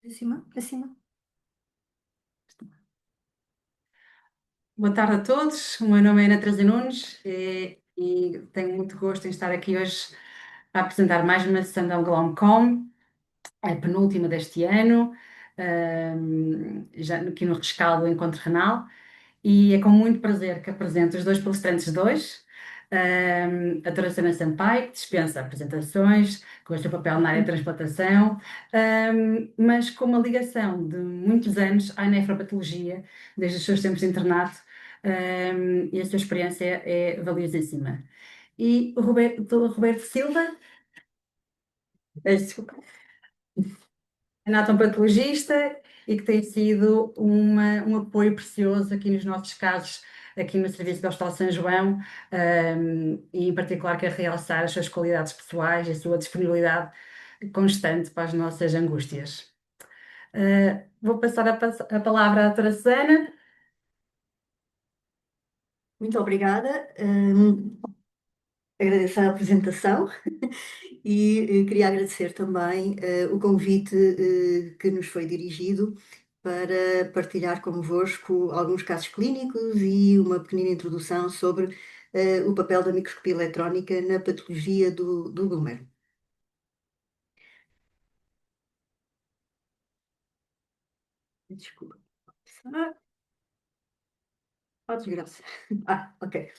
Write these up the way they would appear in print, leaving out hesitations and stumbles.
Para cima. Boa tarde a todos, o meu nome é Ana Teresa Nunes e tenho muito gosto em estar aqui hoje a apresentar mais uma sessão da Glaucom, a penúltima deste ano, já aqui no rescaldo do Encontro Renal, e é com muito prazer que apresento os dois palestrantes de hoje, a doutora Sana Sampaio, que dispensa apresentações, com o seu papel na área de transplantação, mas com uma ligação de muitos anos à nefropatologia, desde os seus tempos de internato, e a sua experiência é valiosíssima. E o Roberto Silva, desculpa, anatomopatologista e que tem sido um apoio precioso aqui nos nossos casos, aqui no Serviço do Hospital São João, e em particular quero realçar as suas qualidades pessoais e a sua disponibilidade constante para as nossas angústias. Vou passar a palavra à doutora Susana. Muito obrigada. Agradeço a apresentação e queria agradecer também o convite que nos foi dirigido para partilhar convosco alguns casos clínicos e uma pequenina introdução sobre o papel da microscopia eletrónica na patologia do glomero. Desculpa. Desgraça. Ok.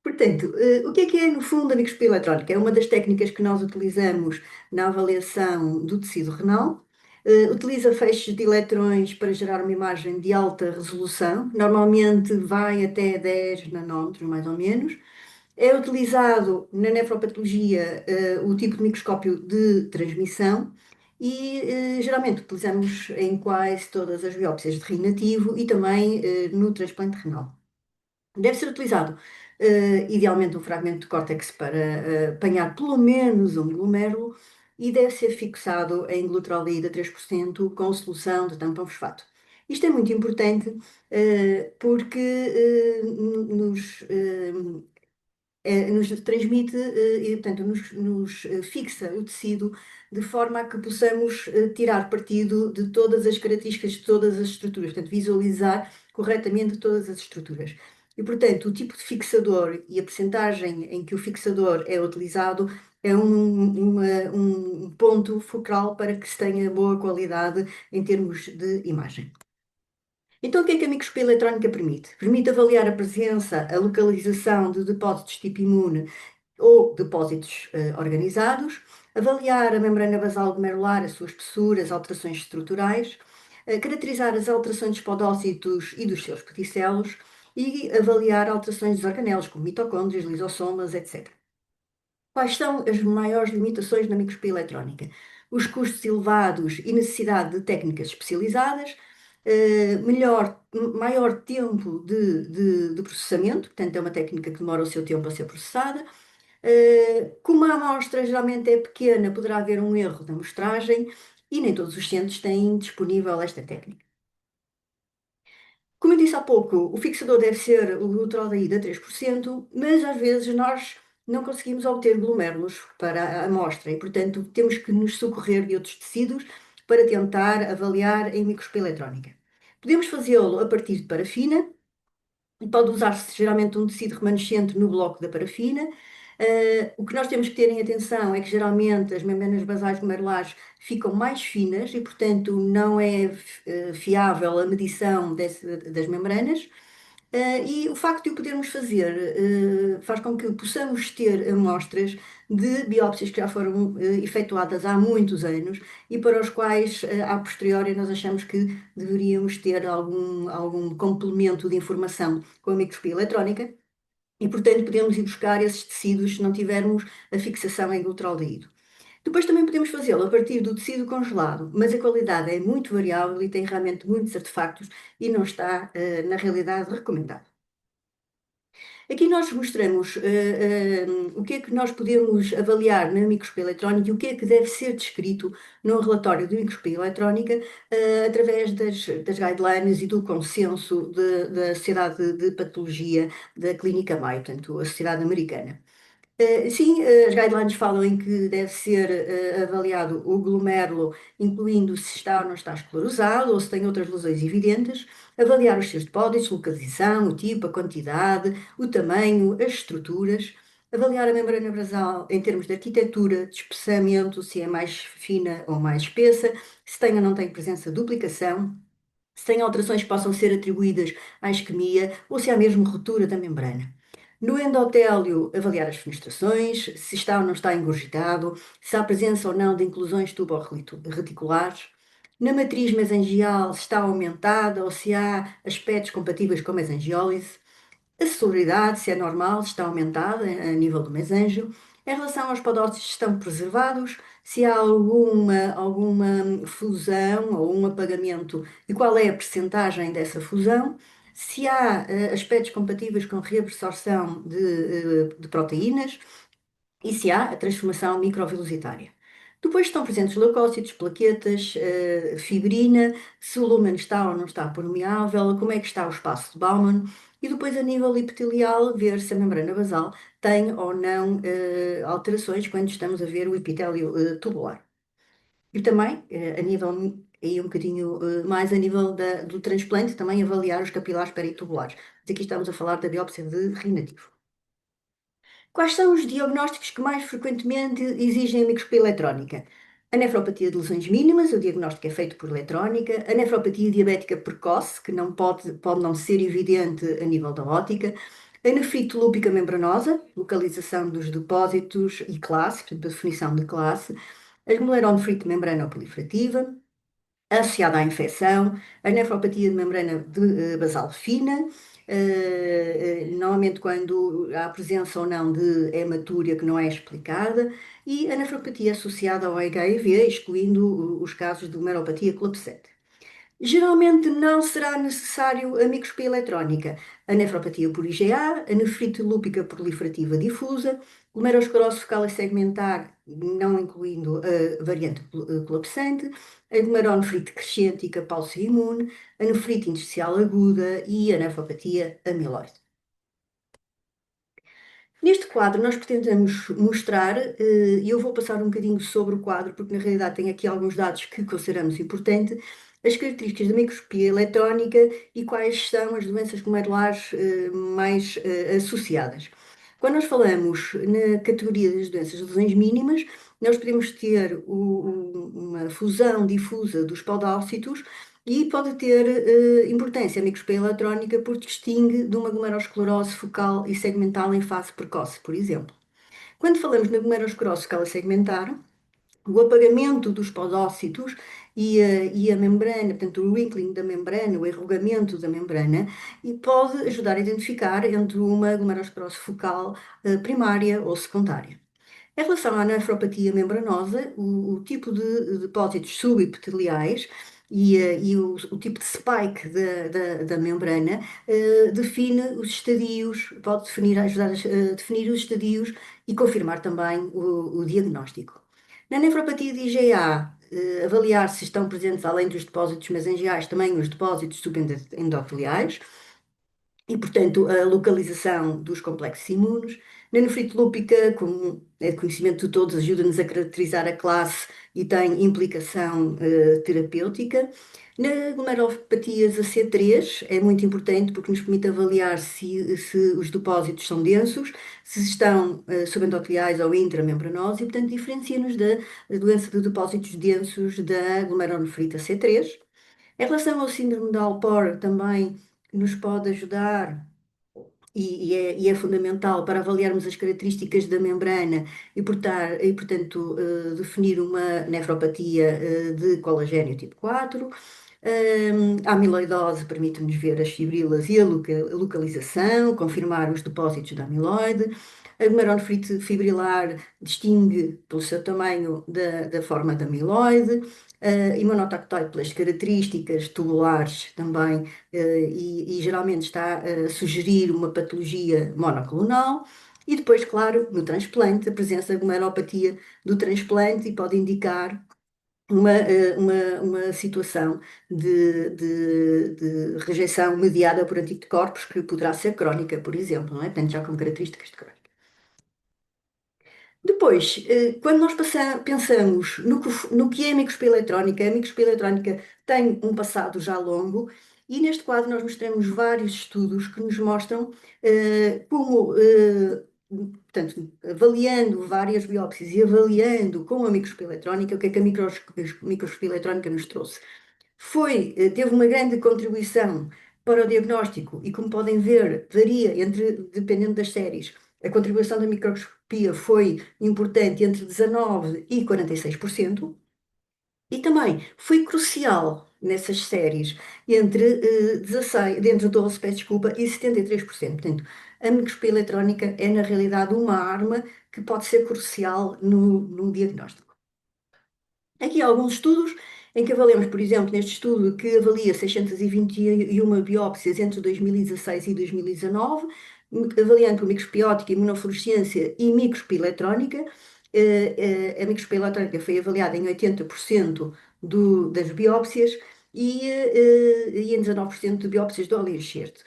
Portanto, o que é, no fundo, a microscopia eletrónica? É uma das técnicas que nós utilizamos na avaliação do tecido renal. Utiliza feixes de eletrões para gerar uma imagem de alta resolução, normalmente vai até 10 nanómetros, mais ou menos. É utilizado na nefropatologia, o tipo de microscópio de transmissão e geralmente utilizamos em quase todas as biópsias de rim nativo e também no transplante renal. Deve ser utilizado, idealmente, um fragmento de córtex para apanhar pelo menos um glomérulo e deve ser fixado em glutaraldeído a 3% com solução de tampão fosfato. Isto é muito importante, porque nos transmite e, portanto, nos fixa o tecido de forma a que possamos tirar partido de todas as características de todas as estruturas, portanto, visualizar corretamente todas as estruturas. E, portanto, o tipo de fixador e a percentagem em que o fixador é utilizado é um ponto focal para que se tenha boa qualidade em termos de imagem. Então, o que é que a microscopia eletrónica permite? Permite avaliar a presença, a localização de depósitos tipo imune ou depósitos organizados, avaliar a membrana basal glomerular, a sua espessura, as alterações estruturais, caracterizar as alterações dos podócitos e dos seus pedicelos e avaliar alterações dos organelos, como mitocôndrias, lisossomas, etc. Quais são as maiores limitações na microscopia eletrónica? Os custos elevados e necessidade de técnicas especializadas, maior tempo de processamento, portanto, é uma técnica que demora o seu tempo a ser processada. Como a amostra geralmente é pequena, poderá haver um erro da amostragem e nem todos os centros têm disponível esta técnica. Como eu disse há pouco, o fixador deve ser o glutaraído a 3%, mas às vezes nós não conseguimos obter glomérulos para a amostra e, portanto, temos que nos socorrer de outros tecidos para tentar avaliar em microscopia eletrónica. Podemos fazê-lo a partir de parafina, e pode usar-se geralmente um tecido remanescente no bloco da parafina. O que nós temos que ter em atenção é que geralmente as membranas basais glomerulares ficam mais finas e, portanto, não é fiável a medição das membranas. E o facto de o podermos fazer faz com que possamos ter amostras de biópsias que já foram efetuadas há muitos anos e para os quais, a posteriori, nós achamos que deveríamos ter algum complemento de informação com a microscopia eletrónica e, portanto, podemos ir buscar esses tecidos se não tivermos a fixação em glutaraldeído. Depois também podemos fazê-lo a partir do tecido congelado, mas a qualidade é muito variável e tem realmente muitos artefactos e não está, na realidade, recomendado. Aqui nós mostramos o que é que nós podemos avaliar na microscopia eletrónica e o que é que deve ser descrito num relatório de microscopia eletrónica através das guidelines e do consenso da Sociedade de Patologia da Clínica Mayo, portanto, a Sociedade Americana. Sim, as guidelines falam em que deve ser avaliado o glomérulo, incluindo se está ou não está esclerosado ou se tem outras lesões evidentes, avaliar os seus depósitos, localização, o tipo, a quantidade, o tamanho, as estruturas, avaliar a membrana basal em termos de arquitetura, de espessamento, se é mais fina ou mais espessa, se tem ou não tem presença de duplicação, se tem alterações que possam ser atribuídas à isquemia ou se há mesmo ruptura da membrana. No endotélio, avaliar as fenestrações, se está ou não está engurgitado, se há presença ou não de inclusões tuborreticulares. Na matriz mesangial, se está aumentada ou se há aspectos compatíveis com a mesangiólise. A solubilidade, se é normal, se está aumentada a nível do mesanjo. Em relação aos podócitos, se estão preservados, se há alguma fusão ou um apagamento e qual é a percentagem dessa fusão. Se há aspectos compatíveis com reabsorção de proteínas, e se há a transformação microvelocitária. Depois estão presentes leucócitos, plaquetas, fibrina, se o lúmen está ou não está permeável, como é que está o espaço de Bowman, e depois a nível epitelial ver se a membrana basal tem ou não alterações quando estamos a ver o epitélio tubular. E também, a nível, aí um bocadinho mais a nível do transplante, também avaliar os capilares peritubulares. Mas aqui estamos a falar da biópsia de rim nativo. Quais são os diagnósticos que mais frequentemente exigem a microscopia eletrónica? A nefropatia de lesões mínimas, o diagnóstico é feito por eletrónica. A nefropatia diabética precoce, que não pode não ser evidente a nível da óptica. A nefrite lúpica membranosa, localização dos depósitos e classe, portanto, a definição de classe. A glomerulonefrite membranoproliferativa, associada à infecção, a nefropatia de membrana basal fina, normalmente quando há presença ou não de hematúria que não é explicada, e a nefropatia associada ao HIV, excluindo os casos de glomerulopatia colapsante. Geralmente não será necessário a microscopia eletrónica, a nefropatia por IgA, a nefrite lúpica proliferativa difusa, glomerulosclerose focal e segmentar, não incluindo a variante colapsante, a glomerulonefrite crescente e imune, a nefrite intersticial aguda e a nefropatia amiloide. Neste quadro, nós pretendemos mostrar, e eu vou passar um bocadinho sobre o quadro, porque na realidade tem aqui alguns dados que consideramos importante, as características da microscopia eletrónica e quais são as doenças glomerulares mais associadas. Quando nós falamos na categoria das doenças de lesões mínimas, nós podemos ter uma fusão difusa dos podócitos e pode ter importância a microscopia eletrónica porque distingue de uma glomerulosclerose focal e segmental em fase precoce, por exemplo. Quando falamos na glomerulosclerose focal e segmentar, o apagamento dos podócitos e a membrana, portanto, o wrinkling da membrana, o enrugamento da membrana, e pode ajudar a identificar entre uma glomerulosclerose focal primária ou secundária. Em relação à nefropatia membranosa, o tipo de depósitos subepiteliais e o tipo de spike da membrana define os estadios, pode definir, ajudar a definir os estadios e confirmar também o diagnóstico. Na nefropatia de IgA, avaliar se estão presentes, além dos depósitos mesangiais, também os depósitos subendoteliais e, portanto, a localização dos complexos imunes. Na nefrite lúpica, como é de conhecimento de todos, ajuda-nos a caracterizar a classe e tem implicação terapêutica. Na glomerulopatias AC3 é muito importante porque nos permite avaliar se os depósitos são densos, se estão subendoteliais ou intramembranosos e, portanto, diferencia-nos da doença de depósitos densos da glomerulonefrite AC3. Em relação ao síndrome de Alport, também nos pode ajudar e é fundamental para avaliarmos as características da membrana portanto, definir uma nefropatia de colagênio tipo 4. A amiloidose permite-nos ver as fibrilas e a localização, confirmar os depósitos da amiloide. A glomerulonefrite fibrilar distingue pelo seu tamanho da forma da amiloide. Imunotactoide pelas características tubulares também e geralmente está a sugerir uma patologia monoclonal. E depois, claro, no transplante, a presença da glomerulopatia do transplante e pode indicar uma situação de rejeição mediada por anticorpos que poderá ser crónica, por exemplo, não é? Portanto, já com características de crónica. Depois, quando nós pensamos no que é a microspia eletrónica tem um passado já longo e neste quadro nós mostramos vários estudos que nos mostram como, portanto, avaliando várias biópsias e avaliando com a microspia eletrónica, o que é que a microspia eletrónica nos trouxe. Teve uma grande contribuição para o diagnóstico e, como podem ver, varia dependendo das séries. A contribuição da microscopia foi importante entre 19% e 46%, e também foi crucial nessas séries entre 12, peço desculpa, e 73%. Portanto, a microscopia eletrónica é, na realidade, uma arma que pode ser crucial no diagnóstico. Aqui há alguns estudos em que avaliamos, por exemplo, neste estudo que avalia 621 biópsias entre 2016 e 2019, avaliando por microbiótica, imunofluorescência e microspia eletrónica. A microspia eletrónica foi avaliada em 80% das biópsias e em 19% de biópsias do oleoenxerto.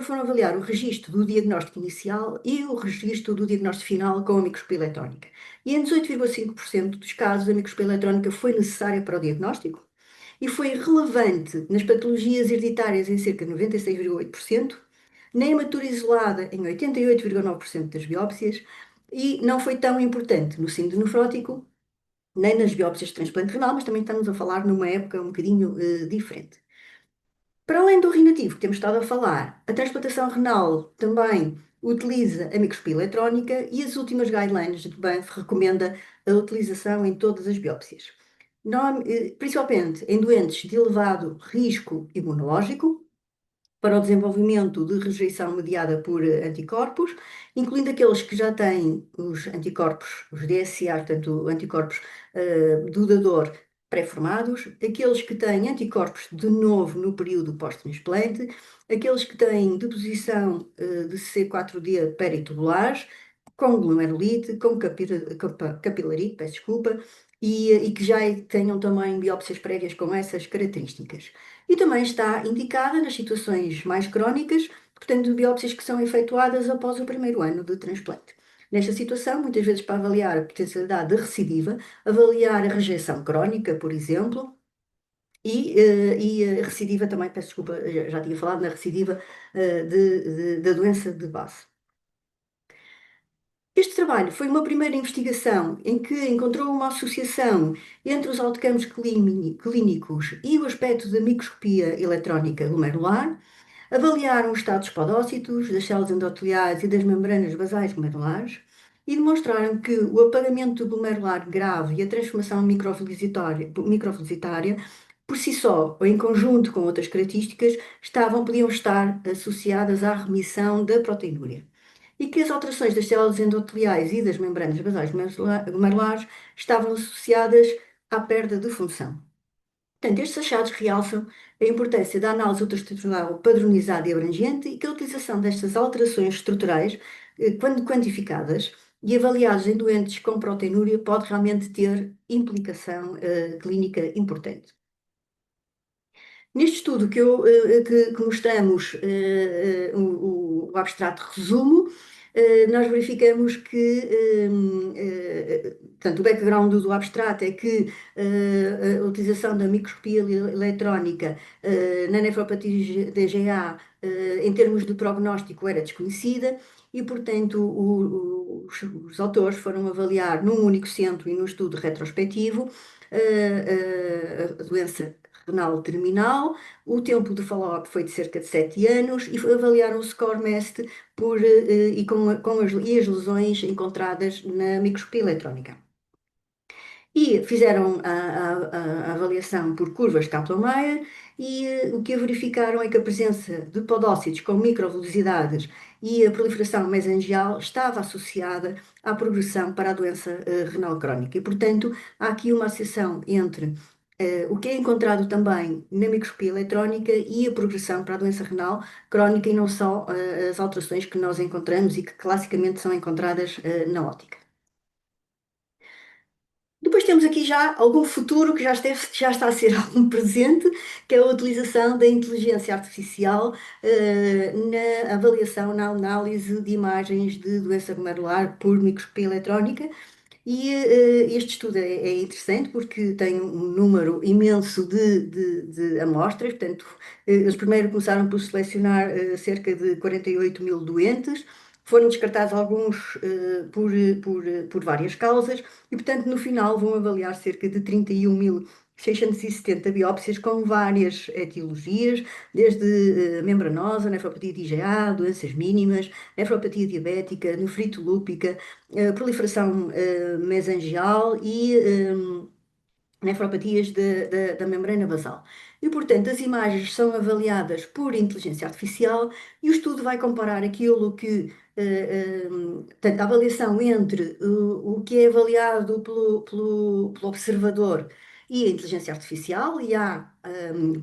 Foram avaliar o registro do diagnóstico inicial e o registro do diagnóstico final com a microspia eletrónica. E em 18,5% dos casos, a microspia eletrónica foi necessária para o diagnóstico e foi relevante nas patologias hereditárias em cerca de 96,8%, na hematura isolada em 88,9% das biópsias e não foi tão importante no síndrome nefrótico, nem nas biópsias de transplante renal, mas também estamos a falar numa época um bocadinho diferente. Para além do renativo que temos estado a falar, a transplantação renal também utiliza a microscopia eletrónica e as últimas guidelines de Banff recomenda a utilização em todas as biópsias. Principalmente em doentes de elevado risco imunológico, para o desenvolvimento de rejeição mediada por anticorpos, incluindo aqueles que já têm os anticorpos, os DSA, portanto, anticorpos do dador pré-formados, aqueles que têm anticorpos de novo no período pós-transplante, aqueles que têm deposição de C4D peritubulares, com glomerulite, com capilarite, peço desculpa, e que já tenham também biópsias prévias com essas características. E também está indicada nas situações mais crónicas, portanto, biópsias que são efetuadas após o primeiro ano de transplante. Nesta situação, muitas vezes para avaliar a potencialidade de recidiva, avaliar a rejeição crónica, por exemplo, e a recidiva também, peço desculpa, já tinha falado na recidiva da doença de base. Este trabalho foi uma primeira investigação em que encontrou uma associação entre os outcomes clínicos e o aspecto da microscopia eletrónica glomerular. Avaliaram os estados podócitos, das células endoteliais e das membranas basais glomerulares e demonstraram que o apagamento glomerular grave e a transformação microvesitária, por si só ou em conjunto com outras características, podiam estar associadas à remissão da proteinúria e que as alterações das células endoteliais e das membranas basais glomerulares estavam associadas à perda de função. Portanto, estes achados realçam a importância da análise ultraestrutural padronizada e abrangente e que a utilização destas alterações estruturais, quando quantificadas e avaliadas em doentes com proteinúria, pode realmente ter implicação clínica importante. Neste estudo que mostramos o abstrato resumo, nós verificamos que, portanto, o background do abstrato é que a utilização da microscopia eletrónica na nefropatia DGA, em termos de prognóstico, era desconhecida e, portanto, os autores foram avaliar num único centro e num estudo retrospectivo a doença renal terminal, o tempo de follow-up foi de cerca de 7 anos e avaliaram o score-MAST e as lesões encontradas na microscopia eletrónica. E fizeram a avaliação por curvas Kaplan-Meier e o que verificaram é que a presença de podócitos com microvelocidades e a proliferação mesangial estava associada à progressão para a doença renal crónica. E, portanto, há aqui uma associação entre o que é encontrado também na microscopia eletrónica e a progressão para a doença renal crónica e não só as alterações que nós encontramos e que classicamente são encontradas na óptica. Depois temos aqui já algum futuro que já está a ser algum presente, que é a utilização da inteligência artificial na avaliação, na análise de imagens de doença glomerular por microscopia eletrónica. E este estudo é interessante porque tem um número imenso de amostras, portanto, eles primeiro começaram por selecionar cerca de 48 mil doentes, foram descartados alguns por várias causas e, portanto, no final vão avaliar cerca de 31.670 biópsias com várias etiologias, desde membranosa, nefropatia de IgA, doenças mínimas, nefropatia diabética, nefrite lúpica, proliferação mesangial e nefropatias da membrana basal. E, portanto, as imagens são avaliadas por inteligência artificial e o estudo vai comparar aquilo que, portanto, a avaliação entre o que é avaliado pelo observador e a inteligência artificial, e há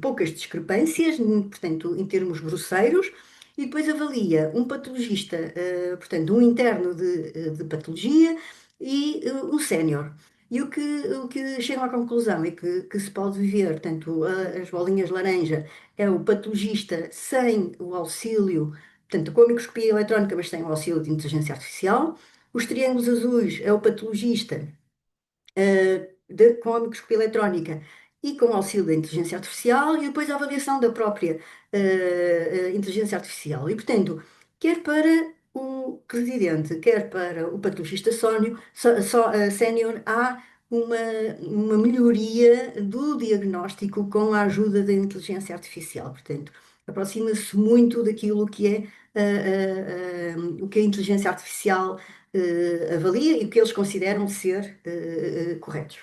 poucas discrepâncias, portanto, em termos grosseiros, e depois avalia um patologista, portanto, um interno de patologia e um sénior. E o que chegam à conclusão é que se pode viver, tanto as bolinhas laranja é o patologista sem o auxílio, portanto, com a microscopia eletrónica, mas sem o auxílio de inteligência artificial. Os triângulos azuis é o patologista com a microscopia eletrónica e com o auxílio da inteligência artificial e depois a avaliação da própria inteligência artificial. E, portanto, quer para o residente, quer para o patologista sénior, há uma, uma melhoria do diagnóstico com a ajuda da inteligência artificial. Portanto, aproxima-se muito daquilo que é o que a inteligência artificial avalia e o que eles consideram ser corretos.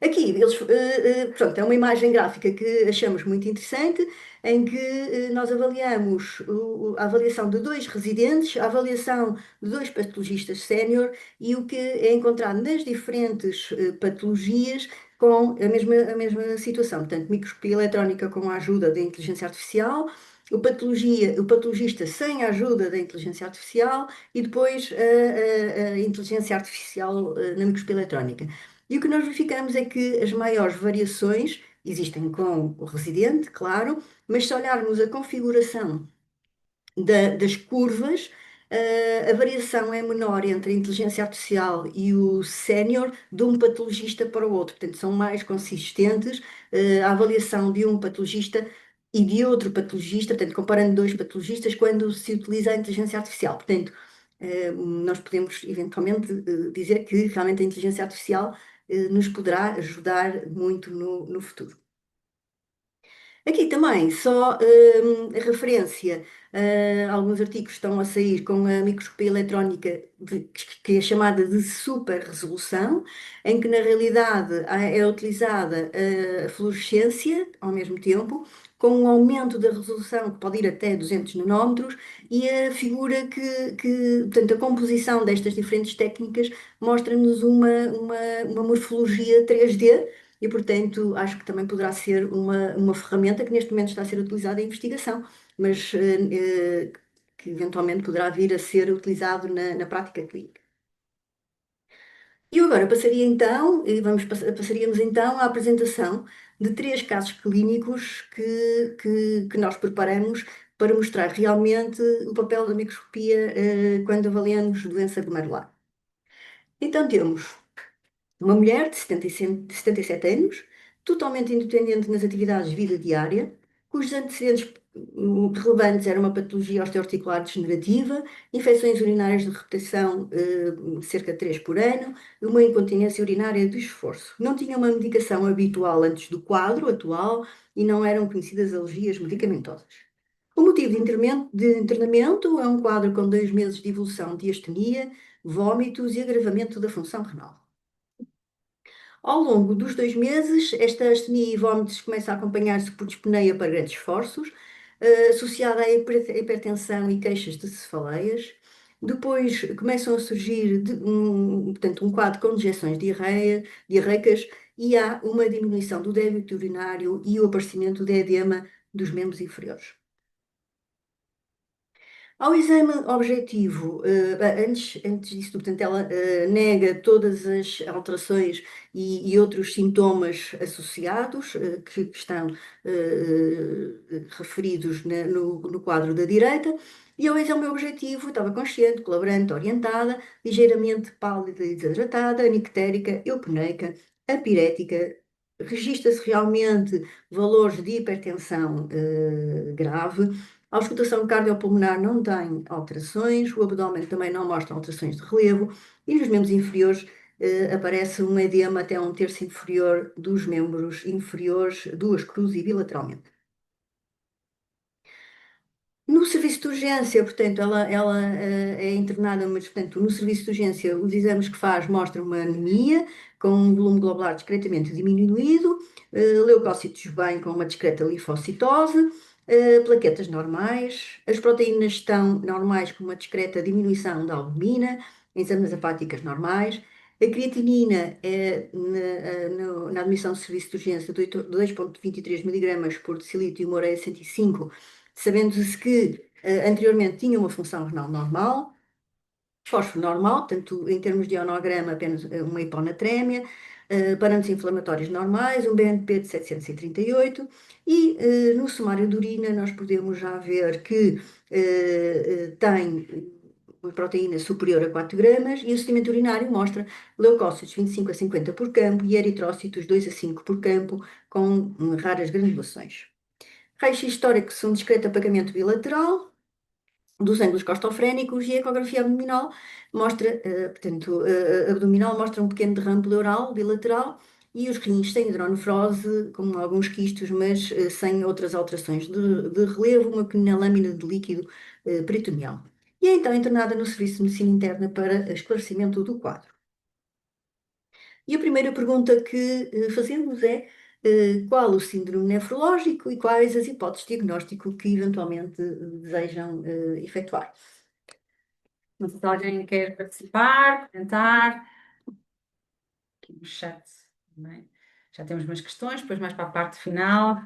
Aqui, pronto, é uma imagem gráfica que achamos muito interessante, em que nós avaliamos a avaliação de dois residentes, a avaliação de dois patologistas sénior e o que é encontrado nas diferentes patologias com a mesma situação. Portanto, microscopia eletrónica com a ajuda da inteligência artificial, o patologista sem a ajuda da inteligência artificial e depois a inteligência artificial na microscopia eletrónica. E o que nós verificamos é que as maiores variações existem com o residente, claro, mas se olharmos a configuração das curvas, a variação é menor entre a inteligência artificial e o sénior de um patologista para o outro. Portanto, são mais consistentes, a avaliação de um patologista e de outro patologista, portanto, comparando dois patologistas, quando se utiliza a inteligência artificial. Portanto, nós podemos eventualmente dizer que realmente a inteligência artificial nos poderá ajudar muito no futuro. Aqui também, só a referência a alguns artigos que estão a sair com a microscopia eletrónica, que é chamada de super resolução, em que na realidade é utilizada a fluorescência ao mesmo tempo, com um aumento da resolução que pode ir até 200 nanómetros, e a figura portanto, a composição destas diferentes técnicas mostra-nos uma morfologia 3D e, portanto, acho que também poderá ser uma ferramenta que neste momento está a ser utilizada em investigação, mas que eventualmente poderá vir a ser utilizado na prática clínica. E eu agora passaria então, passaríamos então à apresentação de três casos clínicos que nós preparamos para mostrar realmente o papel da microscopia quando avaliamos doença glomerular. Então temos uma mulher de 77 anos, totalmente independente nas atividades de vida diária, cujos antecedentes relevantes eram uma patologia osteoarticular degenerativa, infecções urinárias de repetição, cerca de 3 por ano, uma incontinência urinária de esforço. Não tinha uma medicação habitual antes do quadro atual e não eram conhecidas alergias medicamentosas. O motivo de internamento é um quadro com 2 meses de evolução de astenia, vômitos e agravamento da função renal. Ao longo dos 2 meses, esta astenia e vômitos começa a acompanhar-se por dispneia para grandes esforços, associada à hipertensão e queixas de cefaleias. Depois começam a surgir portanto, um quadro com dejeções diarreicas e há uma diminuição do débito urinário e o aparecimento de edema dos membros inferiores. Ao exame objetivo, antes disso, portanto, ela nega todas as alterações e outros sintomas associados que estão referidos no quadro da direita. E ao exame objetivo, estava consciente, colaborante, orientada, ligeiramente pálida e desidratada, anictérica, eupneica, apirética. Registra-se realmente valores de hipertensão grave. A auscultação cardiopulmonar não tem alterações, o abdômen também não mostra alterações de relevo e nos membros inferiores aparece um edema até um terço inferior dos membros inferiores, duas cruzes e bilateralmente. No serviço de urgência, portanto, ela é internada, mas, portanto, no serviço de urgência, os exames que faz mostram uma anemia com um volume globular discretamente diminuído, leucócitos bem com uma discreta linfocitose, plaquetas normais, as proteínas estão normais com uma discreta diminuição da albumina, enzimas hepáticas normais, a creatinina é na admissão de serviço de urgência de 2,23 miligramas por decilitro e uma ureia 105, sabendo-se que anteriormente tinha uma função renal normal, fósforo normal, tanto em termos de ionograma, apenas uma hiponatrémia, parâmetros inflamatórios normais, um BNP de 738 e no sumário de urina nós podemos já ver que tem uma proteína superior a 4 gramas e o sedimento urinário mostra leucócitos 25 a 50 por campo e eritrócitos 2 a 5 por campo, com raras granulações. Raio-x histórico são um discreto apagamento bilateral dos ângulos costofrénicos e a ecografia abdominal mostra, portanto, abdominal mostra um pequeno derrame pleural bilateral e os rins têm hidronefrose, com alguns quistos, mas sem outras alterações de relevo, uma pequena lâmina de líquido peritoneal. E é então internada no Serviço de Medicina Interna para esclarecimento do quadro. E a primeira pergunta que fazemos é qual o síndrome nefrológico e quais as hipóteses de diagnóstico que eventualmente desejam efetuar. Não sei se alguém quer participar, comentar. Aqui no chat também. Já temos umas questões, depois mais para a parte final.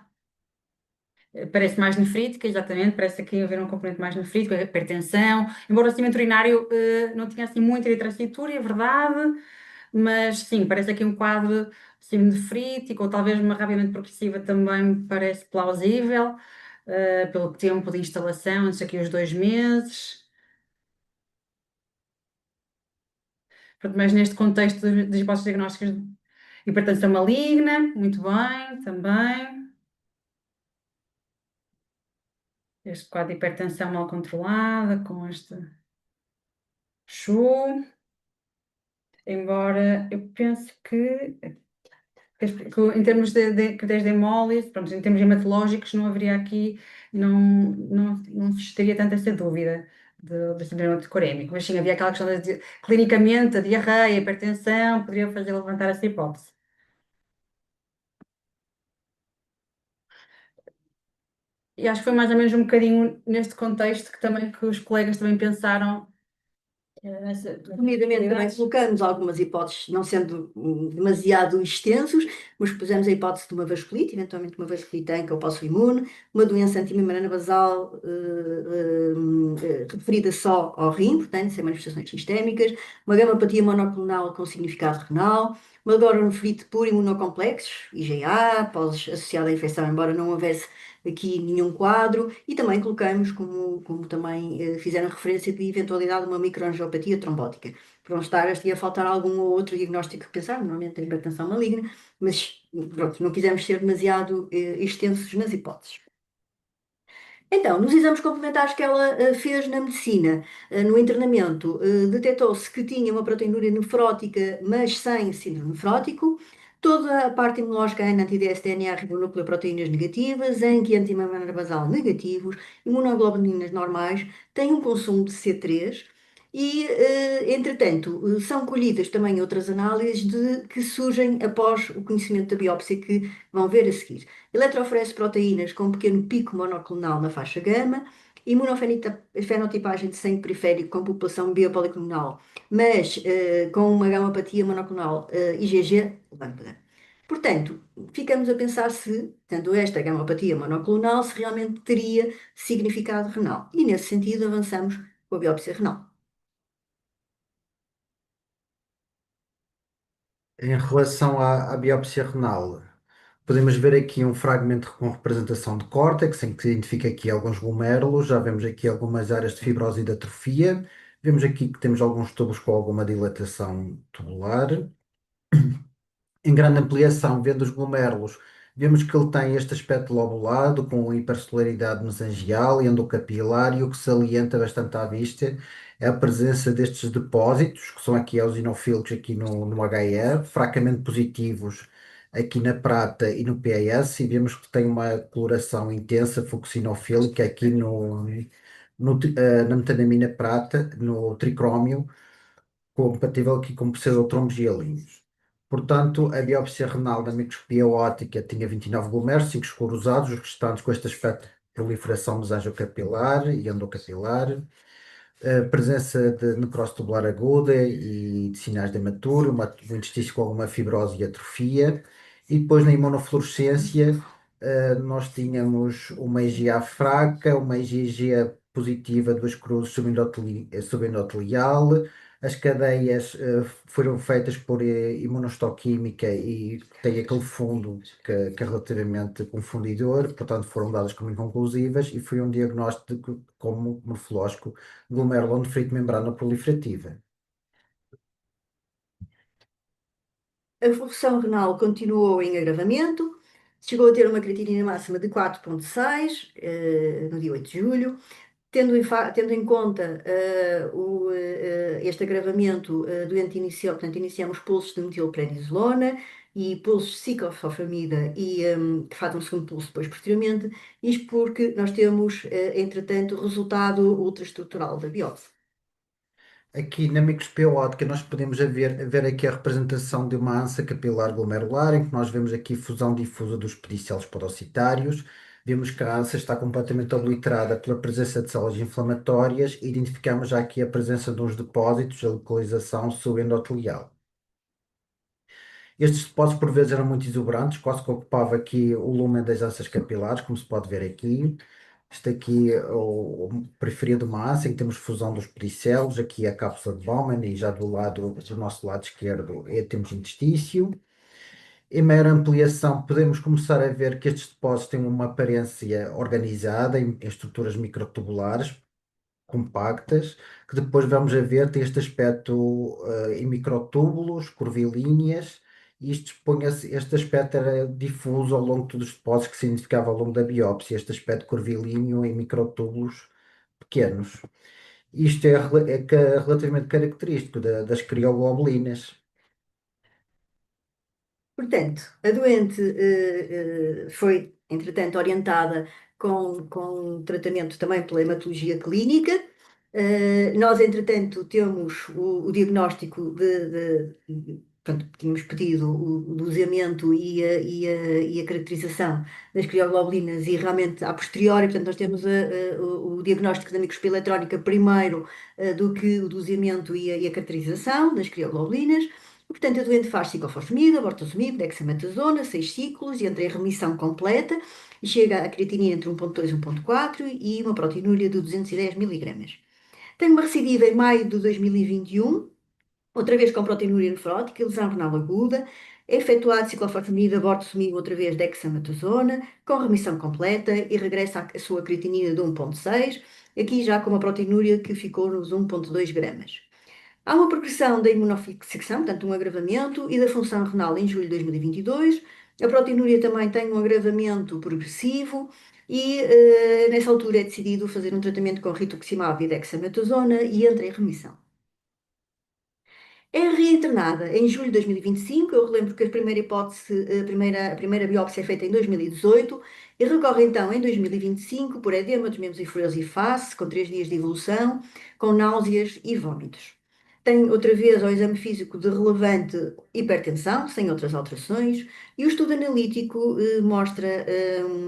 Parece mais nefrítica, exatamente, parece aqui haver um componente mais nefrítico, a hipertensão, embora o cimento urinário não tinha assim muita eritrocitúria, é verdade, mas sim, parece aqui um quadro assim, nefrítico, ou talvez uma rapidamente progressiva também me parece plausível, pelo tempo de instalação, antes aqui os 2 meses. Pronto, mas neste contexto das hipóteses diagnósticas de hipertensão maligna, muito bem, também. Este quadro de hipertensão mal controlada, com este chu, embora eu penso que em termos de critérios de hemólise, pronto, em termos hematológicos, não haveria aqui, não existiria tanta essa dúvida do síndrome anticorémico, mas sim, havia aquela questão clinicamente, a diarreia, a hipertensão, poderia fazer levantar essa hipótese. E acho que foi mais ou menos um bocadinho neste contexto que os colegas também pensaram nessa. Resumidamente, também colocamos algumas hipóteses, não sendo demasiado extensos, mas pusemos a hipótese de uma vasculite, eventualmente uma vasculite ânquica ou pós-imune, uma doença antimembrana basal referida só ao rim, portanto, sem manifestações sistémicas, uma gamopatia monoclonal com significado renal, uma glomerulonefrite por imunocomplexos, IgA, pós-associada à infecção, embora não houvesse aqui nenhum quadro, e também colocamos, como também fizeram referência, de eventualidade de uma microangiopatia trombótica. Por não estar a faltar algum ou outro diagnóstico que pensar, normalmente a hipertensão maligna, mas pronto, não quisemos ser demasiado extensos nas hipóteses. Então, nos exames complementares que ela fez na medicina, no internamento, detectou-se que tinha uma proteinúria nefrótica, mas sem síndrome nefrótico. Toda a parte imunológica N anti-dsDNA ribonucleoproteínas negativas, anti-antimembrana basal negativos, imunoglobulinas normais, tem um consumo de C3 e, entretanto, são colhidas também outras análises que surgem após o conhecimento da biópsia que vão ver a seguir. Eletroforese proteínas com um pequeno pico monoclonal na faixa gama, imunofenotipagem de sangue periférico com população biopoliclonal, mas com uma gamopatia monoclonal IgG lambda. Portanto, ficamos a pensar se, tendo esta gamopatia monoclonal, se realmente teria significado renal. E nesse sentido avançamos com a biópsia renal. Em relação à biópsia renal, podemos ver aqui um fragmento com representação de córtex, em que se identifica aqui alguns glomérulos, já vemos aqui algumas áreas de fibrose e de atrofia, vemos aqui que temos alguns tubos com alguma dilatação tubular. Em grande ampliação, vendo os glomérulos, vemos que ele tem este aspecto lobulado, com hipercelaridade mesangial e endocapilar, e o que salienta bastante à vista é a presença destes depósitos, que são aqui eosinofílicos aqui no HE, fracamente positivos aqui na prata e no PAS, e vemos que tem uma coloração intensa fucsinofílica aqui na metanamina prata, no tricrómio, compatível aqui com pseudotrombos hialinos. Portanto, a biópsia renal da microscopia óptica tinha 29 glomérulos, 5 esclerosados, os restantes com este aspecto de proliferação mesangiocapilar e endocapilar, a presença de necrose tubular aguda e de sinais de hematura, um interstício com alguma fibrose e atrofia, e depois na imunofluorescência nós tínhamos uma IgA fraca, uma IgG positiva, duas cruzes subendotelial, as cadeias foram feitas por imunohistoquímica e tem aquele fundo que é relativamente confundidor, portanto foram dadas como inconclusivas e foi um diagnóstico como morfológico glomerulonefrite membrana proliferativa. A função renal continuou em agravamento, chegou a ter uma creatinina máxima de 4,6 no dia 8 de julho. Tendo em conta este agravamento, doente iniciou, portanto, iniciamos pulsos de metilprednisolona e pulsos de ciclofosfamida e, de fato, um segundo pulso depois, posteriormente, isto porque nós temos, entretanto, o resultado ultraestrutural da biópsia. Aqui na microscopia óptica nós podemos ver aqui a representação de uma ansa capilar glomerular, em que nós vemos aqui fusão difusa dos pedicelos podocitários. Vemos que a ansa está completamente obliterada pela presença de células inflamatórias e identificamos já aqui a presença de uns depósitos, a localização subendotelial. Estes depósitos por vezes eram muito exuberantes, quase que ocupava aqui o lumen das ansas capilares, como se pode ver aqui. Este aqui é o periferia de massa, em que temos fusão dos pedicelos, aqui a cápsula de Bowman e já do nosso lado esquerdo temos interstício. Em maior ampliação, podemos começar a ver que estes depósitos têm uma aparência organizada em estruturas microtubulares, compactas, que depois vamos a ver, tem este aspecto em microtúbulos, curvilíneas, e este aspecto era difuso ao longo de todos os depósitos que se identificava ao longo da biópsia, este aspecto curvilíneo em microtúbulos pequenos. Isto é relativamente característico das crioglobulinas. Portanto, a doente foi, entretanto, orientada com tratamento também pela hematologia clínica. Nós, entretanto, temos o diagnóstico portanto, tínhamos pedido o doseamento e a caracterização das crioglobulinas e realmente a posteriori, portanto, nós temos o diagnóstico da microscopia eletrónica primeiro do que o doseamento e a caracterização das crioglobulinas. Portanto, a doente faz ciclofosfamida, bortezomib, dexametasona, 6 ciclos e entra em remissão completa e chega a creatinina entre 1,2 e 1,4 e uma proteinúria de 210 miligramas. Tem uma recidiva em maio de 2021, outra vez com proteinúria nefrótica, lesão renal aguda, é efetuado ciclofosfamida, bortezomib, outra vez dexametasona, com remissão completa e regressa à sua creatinina de 1,6, aqui já com uma proteinúria que ficou nos 1,2 gramas. Há uma progressão da imunofixação, portanto, um agravamento, e da função renal em julho de 2022. A proteinúria também tem um agravamento progressivo e, nessa altura, é decidido fazer um tratamento com rituximab e dexametasona e entra em remissão. É reinternada em julho de 2025. Eu relembro que a primeira hipótese, a primeira biópsia é feita em 2018 e recorre então em 2025 por edema dos membros inferiores e face, com 3 dias de evolução, com náuseas e vômitos. Tem outra vez ao exame físico de relevante hipertensão, sem outras alterações, e o estudo analítico mostra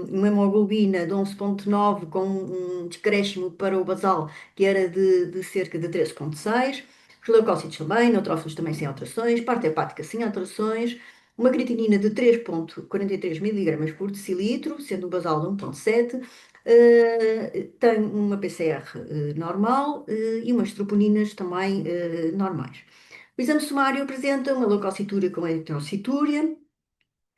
uma hemoglobina de 11,9 com um decréscimo para o basal que era de cerca de 13,6. Os leucócitos também, neutrófilos também sem alterações, parte hepática sem alterações, uma creatinina de 3,43 miligramas por decilitro, sendo o basal de 1,7, tem uma PCR normal e umas troponinas também normais. O exame sumário apresenta uma leucocitura com eritrocitúria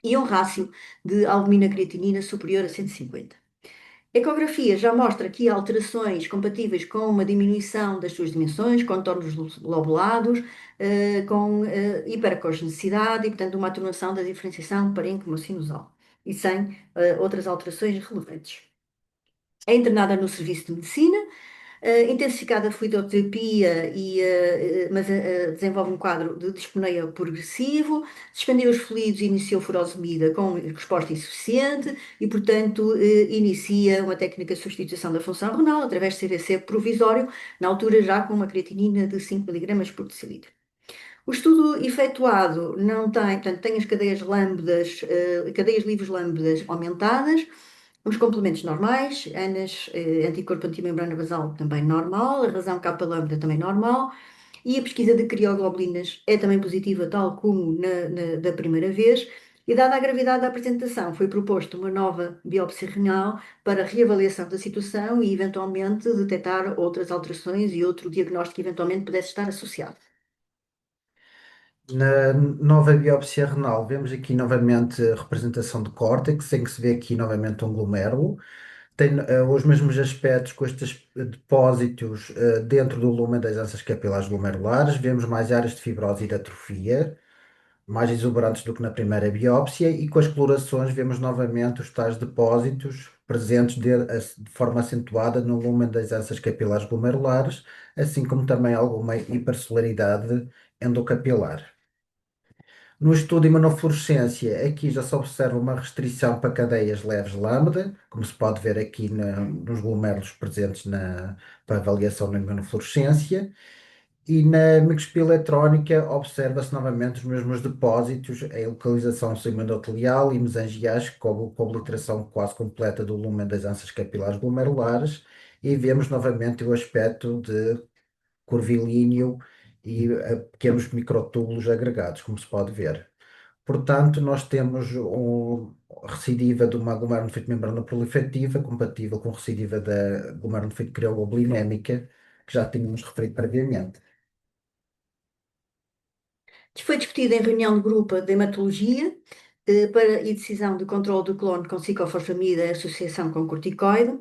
e um rácio de albumina-creatinina superior a 150. A ecografia já mostra aqui alterações compatíveis com uma diminuição das suas dimensões, contornos lobulados, com hipercogenicidade e, portanto, uma atenuação da diferenciação parênquima-sinusal e sem outras alterações relevantes. É internada no serviço de medicina, intensificada a fluidoterapia, mas desenvolve um quadro de dispneia progressivo, suspendeu os fluidos e iniciou furosemida com resposta insuficiente e, portanto, inicia uma técnica de substituição da função renal através de CVC provisório, na altura já com uma creatinina de 5 miligramas por decilitro. O estudo efetuado não tem, portanto, tem as cadeias lambdas, cadeias livres lambdas aumentadas, os complementos normais, ANAS, anticorpo antimembrana basal também normal, a razão kappa lambda também normal, e a pesquisa de crioglobulinas é também positiva, tal como da primeira vez. E dada a gravidade da apresentação, foi proposto uma nova biópsia renal para reavaliação da situação e, eventualmente, detectar outras alterações e outro diagnóstico que eventualmente pudesse estar associado. Na nova biópsia renal, vemos aqui novamente a representação de córtex, em que se vê aqui novamente um glomérulo. Tem os mesmos aspectos com estes depósitos dentro do lumen das anças capilares glomerulares. Vemos mais áreas de fibrose e de atrofia, mais exuberantes do que na primeira biópsia, e com as colorações vemos novamente os tais depósitos presentes de forma acentuada no lumen das anças capilares glomerulares, assim como também alguma hipersolaridade endocapilar. No estudo de imunofluorescência, aqui já se observa uma restrição para cadeias leves lambda, como se pode ver aqui nos glomérulos presentes para avaliação na imunofluorescência. E na microscopia eletrónica observa-se novamente os mesmos depósitos em localização subendotelial e mesangiais, com a obliteração quase completa do lumen das anças capilares glomerulares, e vemos novamente o aspecto de curvilíneo e pequenos microtúbulos agregados, como se pode ver. Portanto, nós temos recidiva de uma glomerulonefrite-membrana proliferativa compatível com recidiva da glomerulonefrite crioglobulinémica, que já tínhamos referido previamente. Foi discutido em reunião de grupo de hematologia e decisão de controle do clone com ciclofosfamida em associação com corticoide.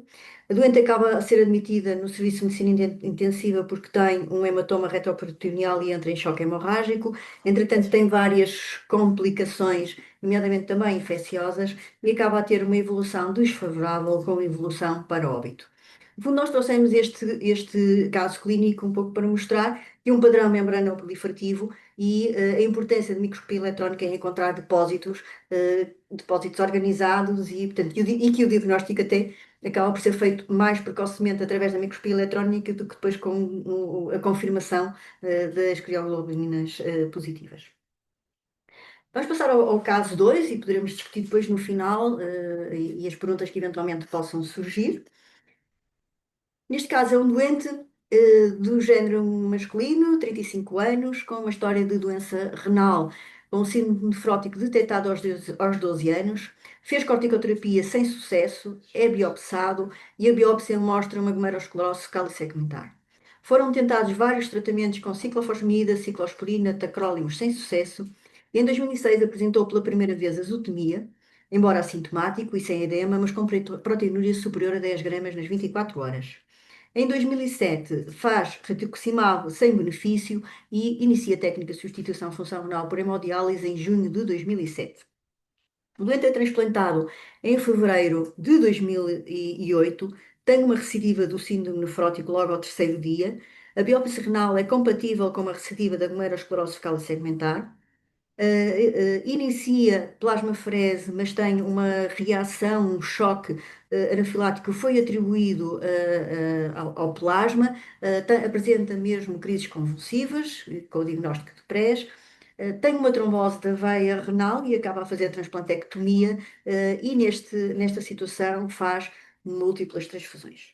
A doente acaba a ser admitida no serviço de medicina intensiva porque tem um hematoma retroperitoneal e entra em choque hemorrágico. Entretanto, tem várias complicações, nomeadamente também infecciosas, e acaba a ter uma evolução desfavorável com evolução para óbito. No fundo, nós trouxemos este caso clínico um pouco para mostrar que um padrão membrana proliferativo e a importância de microscopia eletrónica em encontrar depósitos organizados e, portanto, e que o diagnóstico até acaba por ser feito mais precocemente através da microscopia eletrónica do que depois com a confirmação das crioglobulinas positivas. Vamos passar ao caso 2 e poderemos discutir depois no final e as perguntas que eventualmente possam surgir. Neste caso, é um doente do género masculino, 35 anos, com uma história de doença renal, com síndrome nefrótico detectado aos 12 anos, fez corticoterapia sem sucesso, é biopsado e a biópsia mostra uma glomerulosclerose calicegmentar. Foram tentados vários tratamentos com ciclofosfamida, ciclosporina, tacrolimus sem sucesso e em 2006 apresentou pela primeira vez azotemia, embora assintomático e sem edema, mas com proteinúria superior a 10 gramas nas 24 horas. Em 2007, faz rituximab sem benefício e inicia a técnica de substituição funcional por hemodiálise em junho de 2007. O doente é transplantado em fevereiro de 2008, tem uma recidiva do síndrome nefrótico logo ao terceiro dia. A biópsia renal é compatível com uma recidiva da glomerulosclerose focal segmentar. Inicia plasmaferese, mas tem uma reação, um choque anafilático que foi atribuído ao plasma, apresenta mesmo crises convulsivas, com o diagnóstico de PRES, tem uma trombose da veia renal e acaba a fazer a transplantectomia, e nesta situação faz múltiplas transfusões.